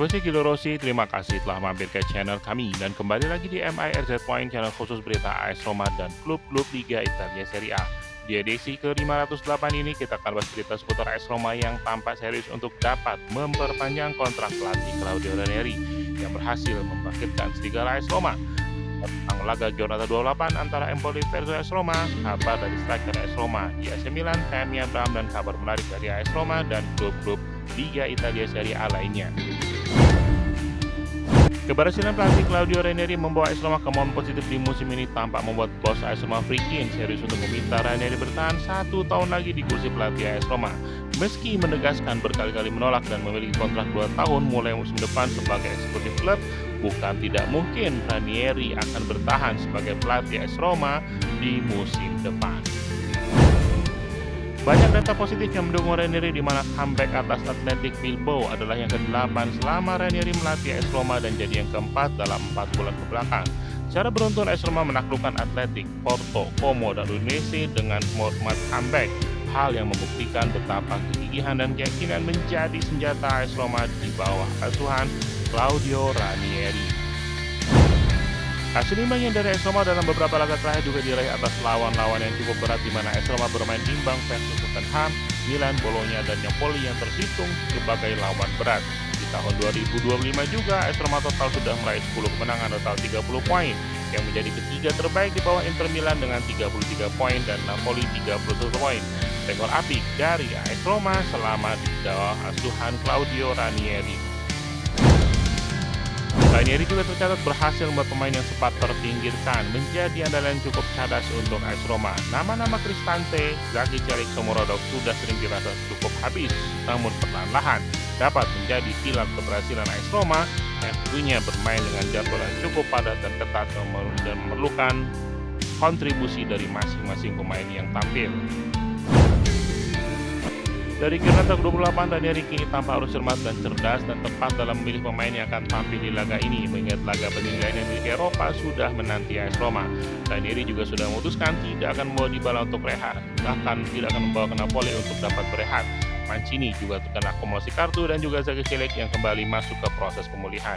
Tifosi Gilo Rossi, terima kasih telah mampir ke channel kami dan kembali lagi di MIRZ Point, channel khusus berita AS Roma dan klub-klub Liga Italia Serie A. Di edisi ke-508 ini kita akan bahas berita seputar AS Roma yang tampak serius untuk dapat memperpanjang kontrak pelatih Claudio Ranieri yang berhasil membangkitkan serigala AS Roma. Tentang laga Giornata 28 antara Empoli versus AS Roma, kabar dari striker AS Roma di AC Milan, Tammy Abraham, dan kabar menarik dari AS Roma dan klub-klub Liga Italia Serie A lainnya. Keberhasilan pelatih Claudio Ranieri membawa AS Roma ke momen positif di musim ini tampak membuat bos AS Roma Friedkin serius untuk meminta Ranieri bertahan 1 tahun lagi di kursi pelatih AS Roma. Meski menegaskan berkali-kali menolak dan memiliki kontrak 2 tahun mulai musim depan sebagai eksekutif klub, bukan tidak mungkin Ranieri akan bertahan sebagai pelatih AS Roma di musim depan. Banyak data positif yang mendukung Ranieri, di mana comeback atas Athletic Bilbao adalah yang ke-8 selama Ranieri melatih AS Roma dan jadi yang ke-4 dalam 4 bulan kebelakang. Secara beruntun AS Roma menaklukkan Athletic, Porto, Como, dan Udinese dengan format comeback, hal yang membuktikan betapa kegigihan dan keyakinan menjadi senjata AS Roma di bawah asuhan Claudio Ranieri. Hasil imbangnya dari AS Roma dalam beberapa laga terakhir juga diraih atas lawan-lawan yang cukup berat, di mana AS Roma bermain imbang versus Tottenham, Milan, Bologna, dan Napoli yang terhitung sebagai lawan berat. Di tahun 2025 juga AS Roma total sudah meraih 10 kemenangan total 30 poin, yang menjadi ketiga terbaik di bawah Inter Milan dengan 33 poin dan Napoli 31 poin. Rekor apik dari AS Roma selama di bawah asuhan Claudio Ranieri. Ranieri juga tercatat berhasil membuat pemain yang sempat terpinggirkan menjadi andalan cukup cadas untuk AS Roma. Nama-nama Cristante, Zaki Celik, Shomurodov sudah sering dirasa cukup habis, namun perlahan-lahan dapat menjadi pilar keberhasilan AS Roma yang tentunya bermain dengan jadwal yang cukup padat dan ketat dan memerlukan kontribusi dari masing-masing pemain yang tampil. Dari Giornata 28, Ranieri kini tampak harus cermat dan cerdas dan tepat dalam memilih pemain yang akan tampil di laga ini, mengingat laga penilaian yang di Eropa sudah menanti AS Roma. Ranieri juga sudah memutuskan tidak akan membawa Dybala untuk rehat, bahkan tidak akan membawa ke Napoli untuk dapat berehat. Mancini juga terkena akumulasi kartu dan juga Zaki Celik yang kembali masuk ke proses pemulihan.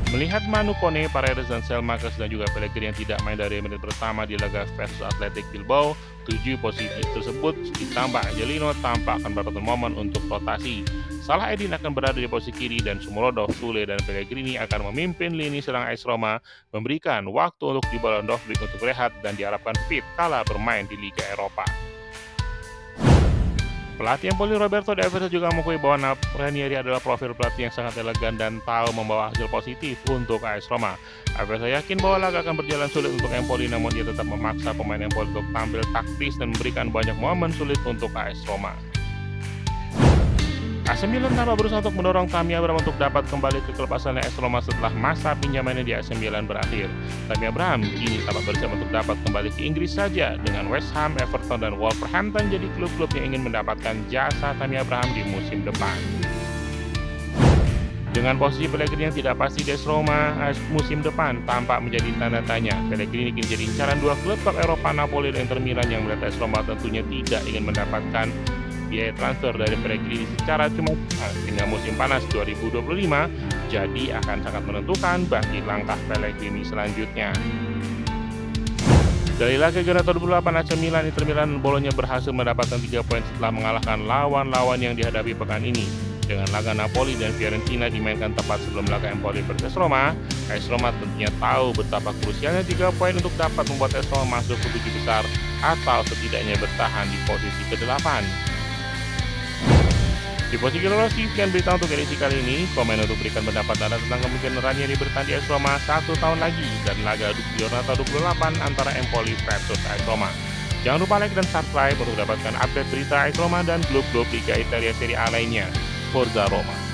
Melihat Manu Kone, Paredes, dan Selmakers dan juga Pellegrini yang tidak main dari menit pertama di laga versus Athletic Bilbao, 7 posisi tersebut ditambah Angelino tampak akan mendapatkan momen untuk rotasi. Salah Edin akan berada di posisi kiri dan Shomurodov, Sule, dan Pellegrini akan memimpin lini serang AS Roma, memberikan waktu untuk Dybala dan Dovbyk untuk rehat dan diharapkan fit kala bermain di Liga Eropa. Pelatih Empoli Roberto De Aversa juga mengakui bahwa Ranieri adalah profil pelatih yang sangat elegan dan tahu membawa hasil positif untuk AS Roma. Aversa yakin bahwa laga akan berjalan sulit untuk Empoli, namun dia tetap memaksa pemain Empoli untuk tampil taktis dan memberikan banyak momen sulit untuk AS Roma. AC Milan tampak berusaha untuk mendorong Tammy Abraham untuk dapat kembali ke klub asalnya AS Roma setelah masa pinjamannya di AC Milan berakhir. Tammy Abraham kini tampak bersiap untuk dapat kembali ke Inggris saja, dengan West Ham, Everton, dan Wolverhampton jadi klub-klub yang ingin mendapatkan jasa Tammy Abraham di musim depan. Dengan posisi Pellegrini yang tidak pasti di AS Roma musim depan tampak menjadi tanda tanya. Pellegrini kini jadi incaran 2 klub top Eropa, Napoli dan Inter Milan, yang melihat AS Roma tentunya tidak ingin mendapatkan biaya transfer dari Pellegrini secara cuma-cuma hingga musim panas 2025, jadi akan sangat menentukan bagi langkah Pellegrini selanjutnya. Dari laga Giornata 28, AC Milan, Inter Milan, dan Bologna berhasil mendapatkan 3 poin setelah mengalahkan lawan-lawan yang dihadapi pekan ini. Dengan laga Napoli dan Fiorentina dimainkan tepat sebelum laga Empoli versus Roma, AS Roma tentunya tahu betapa krusialnya 3 poin untuk dapat membuat AS Roma masuk ke 7 besar atau setidaknya bertahan di posisi ke-8. Tifosi Gilo Rossi, sekian berita untuk edisi kali ini. Komen untuk berikan pendapat Anda tentang kemungkinan Ranieri bertahan di AS Roma 1 tahun lagi dan laga Giornata 28 antara Empoli versus AS Roma. Jangan lupa like dan subscribe untuk mendapatkan update berita AS Roma dan klub-klub Liga Italia Serie A lainnya. Forza Roma!